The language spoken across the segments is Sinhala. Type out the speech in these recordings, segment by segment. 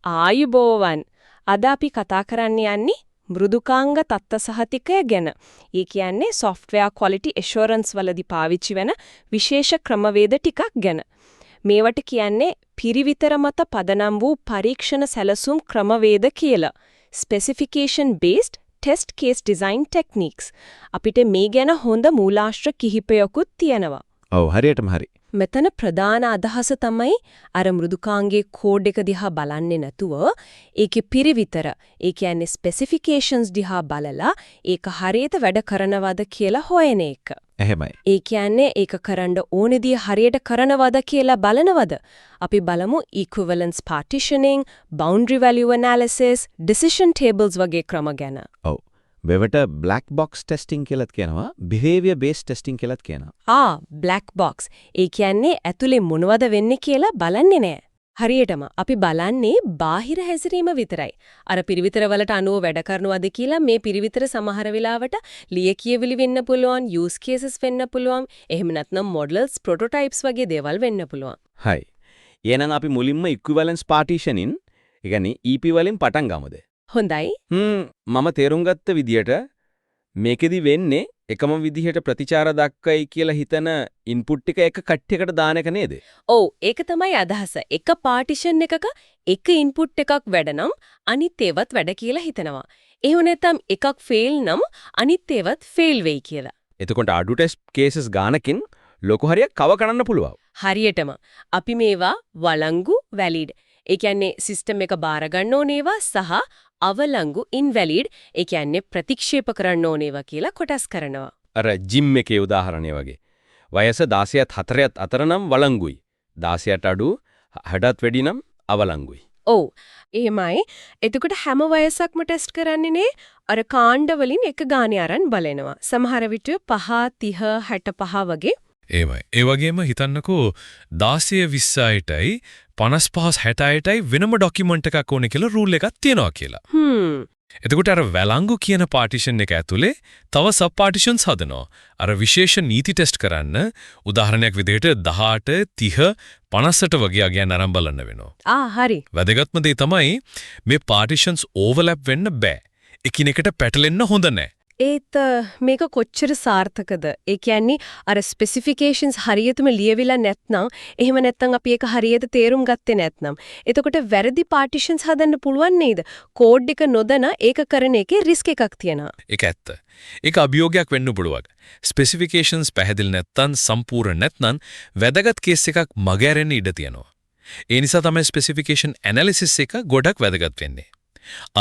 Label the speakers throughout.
Speaker 1: ආයුබෝවන්. අද අපි කතා කරන්න යන්නේ මෘදුකාංග තත්ත්ව සහතිකය ගැන. ඒ කියන්නේ software quality assurance වලදී පාවිච්චි වෙන විශේෂ ක්‍රමවේද ටිකක් ගැන. මේවට කියන්නේ පිරිවිතර මත පදනම් වූ පරීක්ෂණ සැලසුම් ක්‍රමවේද කියලා. specification based test case design techniques. අපිට මේ ගැන හොඳ මූලාශ්‍ර කිහිපයකුත් තියෙනවා.
Speaker 2: ඔව් හරියටම හරි.
Speaker 1: මෙතන ප්‍රධාන අදහස තමයි අර මෘදුකාංගයේ කෝඩ් එක දිහා බලන්නේ නැතුව ඒකේ පිරිවිතර ඒ කියන්නේ ස්පෙસિෆිකේෂන්ස් දිහා බලලා ඒක හරියට වැඩ කරනවද කියලා හොයන එක.
Speaker 2: එහෙමයි.
Speaker 1: ඒ කියන්නේ ඒක කරන්න ඕනේදී හරියට කරනවද කියලා බලනවද? අපි බලමු equivalence partitioning, boundary value analysis, decision tables වගේ ක්‍රම ගැන.
Speaker 2: ඔව්. වෙවට black box testing කියලාත් කියනවා, behavior based testing කියලාත් කියනවා.
Speaker 1: black box. ඒ කියන්නේ ඇතුලේ මොනවද වෙන්නේ කියලා බලන්නේ නැහැ. හරියටම අපි බලන්නේ බාහිර හැසිරීම විතරයි. අර පිරිවිතර වලට අනුව වැඩ කරනවද කියලා මේ පිරිවිතර සමහර වෙලාවට ලියකියවිලි වෙන්න පුළුවන්, use cases වෙන්න පුළුවන්, එහෙම නැත්නම් models, prototypes වගේ දේවල් වෙන්න පුළුවන්.
Speaker 2: හයි. එහෙනම් අපි මුලින්ම equivalence partitioning, ඒ කියන්නේ EP වලින් පටන් ගමුද?
Speaker 1: හොඳයි.
Speaker 2: මම තේරුම් ගත්ත විදියට මේකෙදි වෙන්නේ එකම විදිහට ප්‍රතිචාර දක්වයි කියලා හිතන ඉන්පුට් ටික එක කට්ටියකට දාන එක නේද?
Speaker 1: ඔව් ඒක තමයි අදහස. එක පාටිෂන් එකක එක ඉන්පුට් එකක් වැඩ නම් අනිත් ඒවත් වැඩ කියලා හිතනවා. එහෙම නැත්නම් එකක් ෆේල් නම් අනිත් ඒවත් ෆේල් වෙයි කියලා.
Speaker 2: එතකොට අඩු ටෙස්ට් කේසස් ගානකින් ලොකු හරියක් කව කරන්න පුළුවන්.
Speaker 1: හරියටම අපි මේවා වළංගු වැලිඩ්. ඒ කියන්නේ සිස්ටම් එක බාර ගන්න ඕනේවා සහ අවලංගු ඉන්වැලිඩ්. ඒ කියන්නේ ප්‍රතික්ෂේප කරන්න ඕනේවා කියලා කොටස් කරනවා.
Speaker 2: අර ජිම් එකේ උදාහරණය වගේ. වයස 16ත් 4ත් අතර නම් වළංගුයි. 16ට අඩු 60ත් වැඩි නම් අවලංගුයි.
Speaker 1: ඔව්. එහෙමයි. එතකොට හැම වයසක්ම ටෙස්ට් කරන්නේ නේ අර කාණ්ඩ වලින් එක ගානේ අරන් බලනවා. සමහර විට 5 30 65 වගේ.
Speaker 3: ඒමයි. ඒ වගේම හිතන්නකෝ 16 20යිටයි 55 60යිටයි වෙනම ડોකියුමන්ට් එකක් ඕනේ කියලා රූල් එකක් තියෙනවා කියලා. එතකොට අර වැලංගු කියන පාටිෂන් එක ඇතුලේ තව සබ් පාටිෂන්ස් හදනවා. අර විශේෂ නීති ටෙස්ට් කරන්න උදාහරණයක් විදිහට 18 30 50ට වගේ අගයන් අරන් බලන්න වෙනවා.
Speaker 1: හරි.
Speaker 3: වැදගත්ම දේ තමයි මේ පාටිෂන්ස් ඕවර්ලැප් වෙන්න බෑ. එකිනෙකට පැටලෙන්න හොඳ නැහැ.
Speaker 1: ඒත් මේක කොච්චර සාර්ථකද? ඒ කියන්නේ අර ස්පෙસિෆිකේෂන්ස් හරියටම ලියවිලා නැත්නම්, එහෙම නැත්නම් අපි ඒක හරියට තේරුම් ගත්තේ නැත්නම්, එතකොට වැරදි පාටිෂන්ස් හදන්න පුළුවන් නේද? කෝඩ් එක නොදැන ඒක කරන එකේ රිස්ක් එකක් තියෙනවා.
Speaker 3: ඒක ඇත්ත. ඒක අභියෝගයක් වෙන්න පුළුවන්. ස්පෙસિෆිකේෂන්ස් පැහැදිලි නැත්නම්, සම්පූර්ණ නැත්නම් වැදගත් කේස් එකක් මගහැරෙන්න ඉඩ තියෙනවා. ඒ නිසා තමයි ස්පෙસિෆිකේෂන් ඇනලිසිස් එක ගොඩක් වැදගත් වෙන්නේ.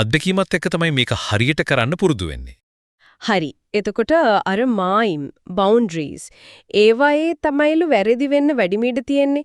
Speaker 3: අත්දැකීමත් එක්ක තමයි මේක හරියට කරන්න පුරුදු වෙන්නේ.
Speaker 1: හරි. එතකොට අර මායිම් බවුන්ඩරිස් ඒවායේ තමයිලු වැරදි වෙන්න වැඩිම ඉඩ තියෙන්නේ.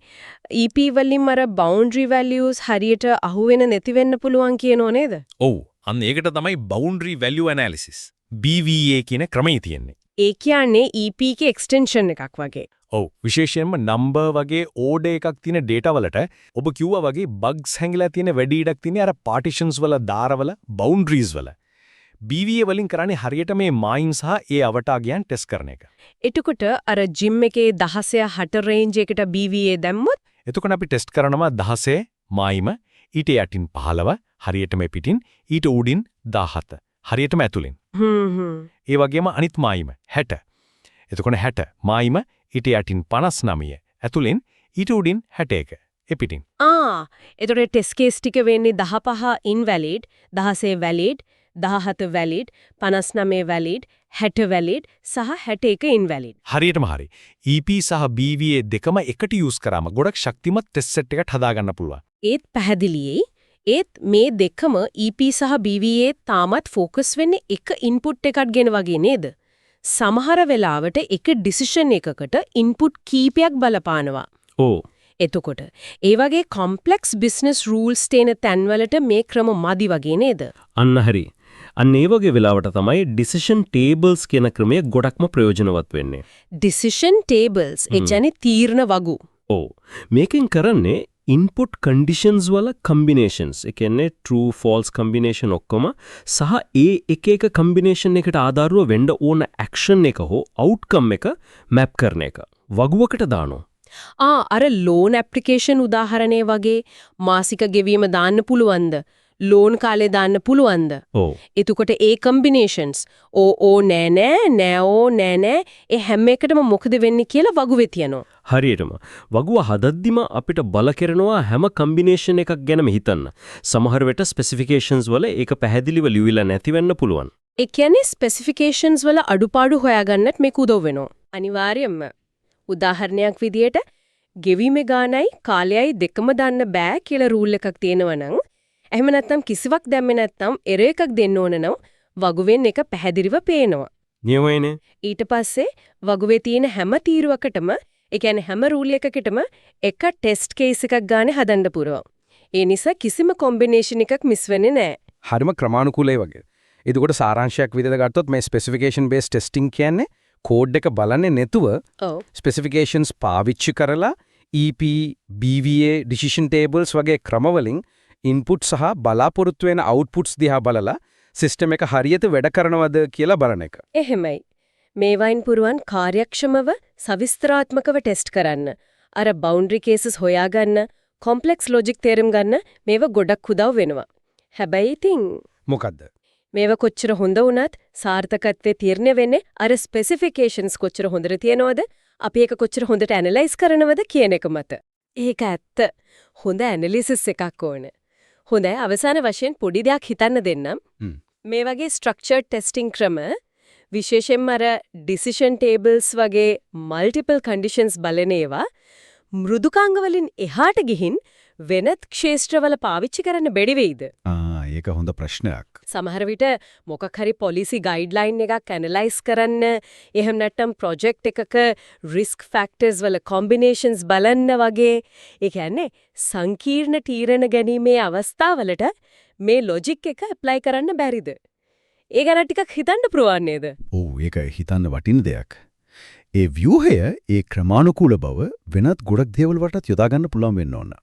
Speaker 1: EP වලින් අර බවුන්ඩරි වැලියුස් හරියට අහුවෙන නැති වෙන්න පුළුවන් කියනෝ නේද?
Speaker 3: ඔව්. අන්න ඒකට තමයි බවුන්ඩරි වැලියු ඇනලිසිස් BVA කියන ක්‍රමය තියෙන්නේ.
Speaker 1: ඒ කියන්නේ EP එකේ එක්ස්ටෙන්ෂන් එකක් වගේ.
Speaker 3: ඔව්. විශේෂයෙන්ම නම්බර් වගේ ඕඩර් එකක් තියෙන data වලට ඔබ කිව්වා වගේ බග්ස් හැංගිලා තියෙන වැඩි ඉඩක් තියෙන අර පාටිෂන්ස් වල දාරවල බවුන්ඩරිස් වල. BVA වලින් කරන්නේ හරියට මේ මායිම් සහ ඒ අවටාගයන් ටෙස්ට් කරන එක.
Speaker 1: එතකොට අර ජිම් එකේ 16 60 රේන්ජ් එකට BVA දැම්මොත්
Speaker 3: එතකොට අපි ටෙස්ට් කරනවා 16 මායිම ඊට යටින් 15 හරියටම පිටින් ඊට උඩින් 17 හරියටම ඇතුලෙන්. ඒ වගේම අනිත් මායිම 60. එතකොට 60 මායිම ඊට යටින් 59 ඇතුලෙන් ඊට උඩින් 61 එපිටින්.
Speaker 1: එතකොට ටෙස්ට් කේස් ටික වෙන්නේ 15 invalid, 16 valid, 17 valid, 59 valid, 60 valid සහ 61 ඉන්වැලිඩ්.
Speaker 3: හරියටම හරි. EP සහ BVA දෙකම එකට යූස් කරාම ගොඩක් ශක්තිමත් ටෙස්ට් සෙට් එකක් හදාගන්න පුළුවන්.
Speaker 1: ඒත් පැහැදිලියි. ඒත් මේ දෙකම EP සහ BVA තාමත් ફોකස් වෙන්නේ එක ඉන්පුට් එකක් ගැන වගේ නේද? සමහර වෙලාවට එක ඩිසිෂන් එකකට ඉන්පුට් කීපයක් බලපානවා.
Speaker 3: ඕ.
Speaker 1: එතකොට ඒ වගේ කොම්ප්ලෙක්ස් බිස්නස් රූල්ස් තේන තැන්වලට මේ ක්‍රම මදි වගේ නේද?
Speaker 4: අන්න හරි. අන්න ඒ වගේ වෙලාවට තමයි ඩිසිෂන් ටේබල්ස් කියන ක්‍රමය ගොඩක්ම ප්‍රයෝජනවත් වෙන්නේ.
Speaker 1: ඩිසිෂන් ටේබල්ස් ඒ කියන්නේ තීරණ වගු.
Speaker 4: ඔව්. මේකෙන් කරන්නේ input conditions වල combinations. ඒ කියන්නේ true false combination ඔක්කොම සහ ඒ එක එක combination එකට ආධාරව වෙන්න ඕන action එක හෝ outcome එක map කරන එක. වගුවකට දානවා.
Speaker 1: අර ලෝන් ඇප්ලිකේෂන් උදාහරණය වගේ මාසික ගෙවීම දාන්න පුළුවන්ද? ලෝන් කාලේ දාන්න පුළුවන්ද?
Speaker 4: ඔව්.
Speaker 1: එතකොට ඒ කම්බිනේෂන්ස් ඕ නෑ නෑ ඒ හැම එකටම මොකද වෙන්නේ කියලා වගුවේ තියනවා.
Speaker 4: හරියටම වගුව හදද්දිම අපිට බල කරනවා හැම කම්බිනේෂන් එකක් ගැනම හිතන්න. සමහර වෙලට ස්පෙસિෆිකේෂන්ස් වල ඒක පැහැදිලිව ලියවිලා නැති වෙන්න පුළුවන්.
Speaker 1: ඒ කියන්නේ ස්පෙસિෆිකේෂන්ස් වල අඩුපාඩු හොයාගන්නත් මේක උදව් වෙනවා. අනිවාර්යයෙන්ම. උදාහරණයක් විදියට ගෙවීමේ ගානයි කාලයයි දෙකම දාන්න බෑ කියලා රූල් එකක් තියෙනවා නම් එහෙම නැත්නම් කිසිවක් දැම්මේ නැත්නම් එරර් එකක් දෙන්න ඕන නම් වගුවෙන් එක පැහැදිලිව පේනවා.
Speaker 4: නියමයිනේ.
Speaker 1: ඊට පස්සේ වගුවේ තියෙන හැම තීරුවකටම ඒ කියන්නේ හැම රූල් එකකටම එක ටෙස්ට් කේස් එකක් ගානේ හදන්න පුරව. ඒ නිසා කිසිම කොම්බිනේෂන් එකක් මිස් වෙන්නේ නැහැ.
Speaker 2: හරිම ක්‍රමානුකූලයි වගේ. එතකොට සාරාංශයක් විදිහට ගත්තොත් මේ ස්පෙસિෆිකේෂන් බේස් ටෙස්ටිං කියන්නේ කෝඩ් එක බලන්නේ නැතුව
Speaker 1: ඔව්.
Speaker 2: ස්පෙસિෆිකේෂන්ස් පාවිච්චි කරලා EP, BVA, decision tables වගේ ක්‍රමවලින් ඉන්පුට් සහ බලාපොරොත්තු වෙන අවුට්පුට්ස් දිහා බලලා සිස්ටම් එක හරියට වැඩ කරනවද කියලා බලන එක.
Speaker 1: එහෙමයි. මේවයින් පුරුවන් කාර්යක්ෂමව සවිස්තරාත්මකව ටෙස්ට් කරන්න. අර බවුන්ඩරි කේසස් හොයාගන්න, කොම්ප්ලෙක්ස් ලොජික් තේරුම් ගන්න මේව ගොඩක් උදව් වෙනවා. හැබැයි ඉතින්
Speaker 2: මොකද්ද?
Speaker 1: මේව කොච්චර හොඳ වුණත් සාර්ථකත්වයේ තීරණය වෙන්නේ අර ස්පෙસિෆිකේෂන්ස් කොච්චර හොඳට තියෙනවද? අපි ඒක කොච්චර හොඳට ඇනලයිස් කරනවද කියන එක මත. ඒක ඇත්ත. හොඳ ඇනලිසිස් එකක් ඕන. හොඳයි අවසාන වශයෙන් පොඩි දෙයක් හිතන්න දෙන්නම්. මේ වගේ ස්ට්‍රක්චර්ඩ් ටෙස්ටිං ක්‍රම විශේෂයෙන්ම අර ඩිසිෂන් ටේබල්ස් වගේ මල්ටිපල් කන්ඩිෂන්ස් බලන ඒවා මෘදුකාංග වලින් එහාට ගිහින් වෙනත් ක්ෂේත්‍රවල පාවිච්චි කරන්න බැරි වෙයිද?
Speaker 5: ඒක හොඳ ප්‍රශ්නයක්.
Speaker 1: සමහර විට මොකක් හරි පොලිසි ගයිඩ්ලයින් එකක් ඇනලයිස් කරන්න එහෙම නැත්නම් ප්‍රොජෙක්ට් එකක රිස්ක් ෆැක්ටර්ස් වල කොම්බිනේෂන්ස් බලන්න වගේ ඒ කියන්නේ සංකීර්ණ තීරණ ගැනීමේ අවස්ථාවලට මේ ලොජික් එක ඇප්ලයි කරන්න බැරිද? ඒ ගැන ටිකක් හිතන්න පුළුවන් නේද?
Speaker 5: ඔව් ඒක හිතන්න වටින දෙයක්. ඒ ව්‍යුහය ඒ ක්‍රමානුකූල බව වෙනත් ගොඩක් දේවල් වලටත් යොදා ගන්න පුළුවන් වෙන්න ඕන.